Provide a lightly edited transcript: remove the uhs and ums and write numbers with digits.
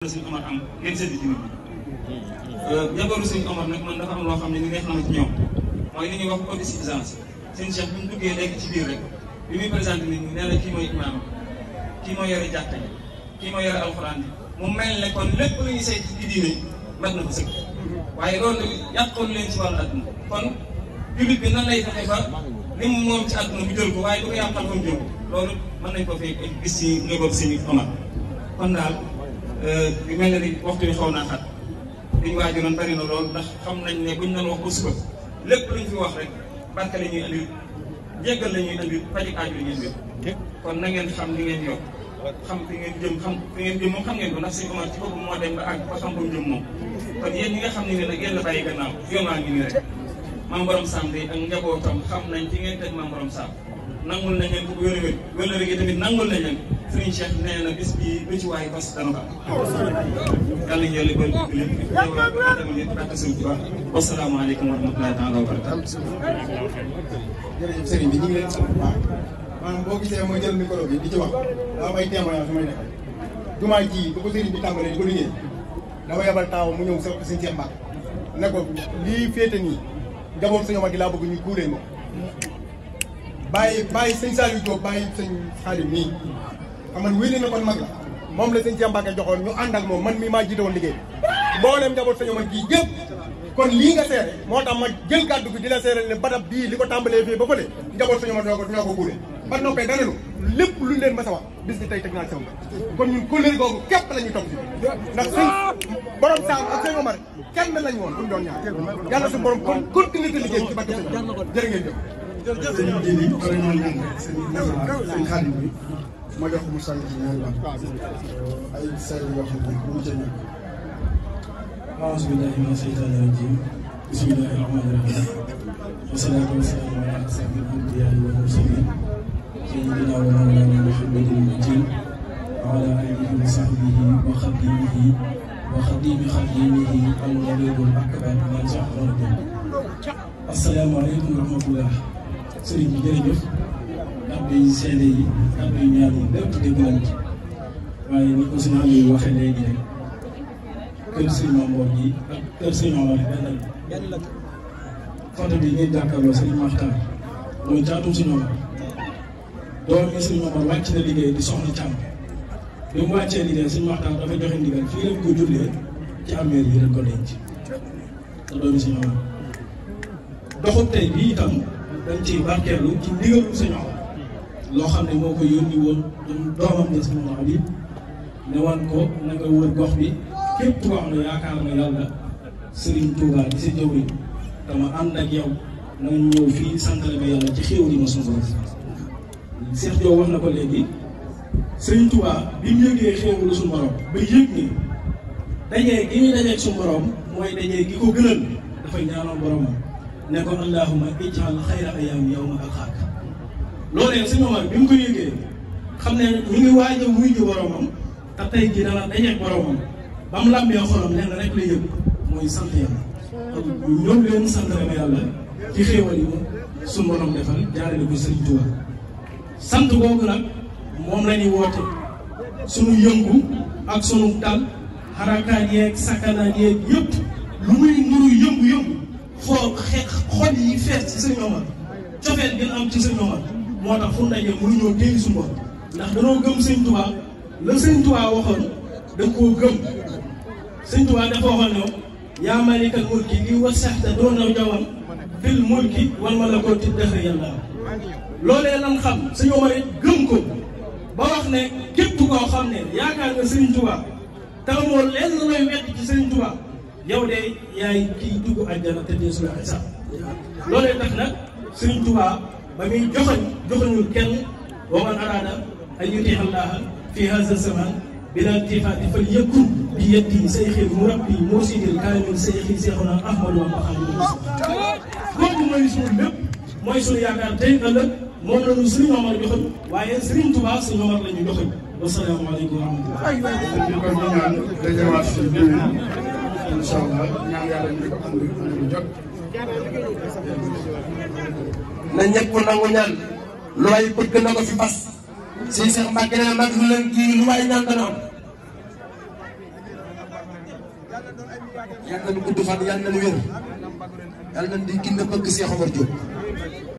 Sëñ Omar am ngeen sédd ci nit ñi jagooru Sëñ Omar nag man dafa am loo xam ne ni neex na ma ci ñoom mooy li ñuy wax autosuffisance seen cheikh bi mu duggee léegi ci biir rek bi muy présenté nit ñi nee na kii mooy imaam kii mooy yore jàkka ji kii mooy yore alxuraan bi mu mel ne kon lépp lu ñuy sayt ci diine mat na ko sëkk waaye loolu yàqoon leen ci wàllu àdduna kon jullit bi nan lay fexe ba li mu moom ci àdduna bu jël ko waaye du ko yàqal fa mu jëm loolu mën nañ ko fee gis ci ngëboob Sëñ Omar kon daal bi mel ne ni waxtu bi xaw naa xat li ñu waajuroon bari na lool ndax xam nañ ne buñ doon wax ba suba lépp luñ fi wax rek barke la ñuy andi jéggal la ñuy andi faju aaju la ñuy andi kon na ngeen xam li ngeen yokk xam fi ngeen jëm xam fi ngeen jëm moom xam ngeen ko ndax Sëñ Omar ci boppam moo dem ba àgg ba xam ba mu jëm moom kon yéen ñi nga xam ne ne nag yéen la bàyyi gannaaw yoonaa ngi nii rek Maam Borom Sam de ak njabootam xam nañ fi ngeen teg Maam Borom Sam nangul nañ leen ko bu wér-wér wér gi tamit nangul nañ leen Sëriñ Cheikh nee na bis bii lu ci waaye fas dana ko yàlla ñu yàlla bëri dugg leen ñëw ak Sëriñ Tuubaa wasalaamaaleykum wa rahmatullaahi taala wa barakaatuh. jërëjëf sëriñ bi ñu ngi leen sant bu baax maanaam boo gisee mooy jël micro bi di ci wax daa am ay témoignage su may def jumaa ji bu ko sëriñ bi tàmbalee di ko liggéey dafa yabal taaw mu ñëw sa Sëriñ Cheikh Mbacke ne ko lii féete nii njaboot Sëñ Omar gi laa bëgg ñu kuulee ma bàyyi sëñ Saliou Diop bàyyi sëñ Xaadim nii xam nga wéy na kon mag la moom la sëñ Cheikh Mbacke joxoon ñu ànd ak moom man mii maa jiite woon liggéey mboolem njaboot Sëñ Omar gii yëpp kon lii nga seere moo tax ma jël kàddu gi di la seere ne barab bii li ko tàmbalee fii ba fële njaboot Sëñ Omar ñoo ko kuule ba noppee dananu lépp luñ leen mas a wax bis bi tey teg naa ci sama kon ñun kóllëre googu képp la ñuy topp si ndax sëñ Borom Sam ak Sëñ Omar kenn lañ woon buñ doon ñaar yàlla suñu borom kon continuité liggéey ci barke Sëñ Omar jërë ngeen jëf sëñ Jili wala ñoo ñaan sëñ Xaadim bi ma jox ko mu sànni ci ñaari baat ay seede yoo xam ne bu mu ca ñàkk aouzu billahi mina shaytaani rajim bismillahi rahmaani rahim wasalaatu wasalaamu ala asrafil anbiyaa wal mursaliin sayyidina wa mawlana muhammadin makin wa ala alihi wa sahbihi wa xadimihi wa xadimi xadimihi al-waliyyul akbar man saxara asalaamaaleykum wa rahmatullah sëriñ bi jërëjëf kàddu yi seede yi kàddu yi ñaan yi lépp dégg nañ ci waaye ni ko si naan yi waxee léegi rek kër Sëriñ Mamor yi ak kër Sëriñ Omar benn la photo bi ngeen jàkkaarloo Sëriñ Maxtaar mooy caatum Sëriñ Omar doom yi Sëriñ Omar wàcc na liggéey di soxna càmm bi mu wàccee liggéey Sëriñ Maxtaar dafa joxe ndigal fii lañ ko jullee ci armeel yi lañ ko denc te doomi Sëriñ Omar doxu tey bii itam dañ ciy barkeelu ci ndigalu Sëñ Omar loo xam ne moo ko yónni woon doomam ne Sëñ Omar bi ne wan ko na nga wër gox bi képp koo xam ne yaakaar na yàlla Serigne Touba di si jëwriñ dama ànd ak yow na nga ñëw fii santale ma yàlla ci xéewal yi ma suñu borom Cheikh Diop wax na ko léegi Serigne Touba bi mu yëgee xéewalu suñu borom ba yëg ni dajee gi ñuy dajeeg suñu borom mooy dajee gi ko gënal dafay ñaanoon boromam ne ko allahumma ij'al xayra ayyaami yawma alqaak loolee Sëñ Omar bi mu ko yëgee xam ne ñu ngi waaj a wuy ji boromam te tey jii dana dajeeg boromam ba mu làmbee xolam lenn rek la yëg mooy sant yàlla ñoom leen sant ma yàlla ci xéewal yi moom suñu borom defal jaarale ko Sëriñ Tuuba sant boobu nag moom la ñuy woote suñu yëngu ak suñu dal xarakaat yeeg sakkanaan yeeg yëpp lu muy nuru yëngu-yëngu foo xol yi fees ci Sëñ Omar cofeel gën am ci Sëñ Omar moo tax fu mu dajee mënuñoo téye suñu bopp ndax danoo gëm Sëñ Tuubaa la Sëñ Tuubaa waxoon dañ koo gëm Sëñ Tuubaa dafa waxoon ne yaa malikal mulki li wasaxta doona jawam fil mulki wal malakooti dëxër yàlla loolee lan xam Sëñ Omar it gëm ko ba wax ne képp koo xam ne yaakaar nga Sëñ Tuubaa te amoo lenn looy wedd ci Sëñ Tuubaa yow de yaay kii dugg àjjana te dee suñu xisaab loolee tax nag Sëriñ Tuubaa ba muy joxoñul kenn wa man araada an yutii'a Allaaha fi haazal zamaan bilaa iltifaati falyakun bi yadihi sayxil murabbi mursidil kaamil sayxi Seexuna Ahmadu Bamba Xaadimu Rasuul kooku mooy suñu lépp mooy suñu yaakaar tey ëllëg moom la ñu Sëriñ Omar joxoñ waaye Sëriñ Tuubaa Sëriñ Omar la ñu joxoñ wasalaamaaleykum wa rahmatulah. incha allah ñaan yàlla ñu ko ànd jot na ñëpp nangu ñaan lu waay bëgg na ko fi fas Sëñ Cheikh Mbacke nee na mag lu leen kii lu waay ñaan dana am yàlla nañu gudd fan yàlla nañu wér yàlla nañu di gën a bëgg Cheikh Omar Diop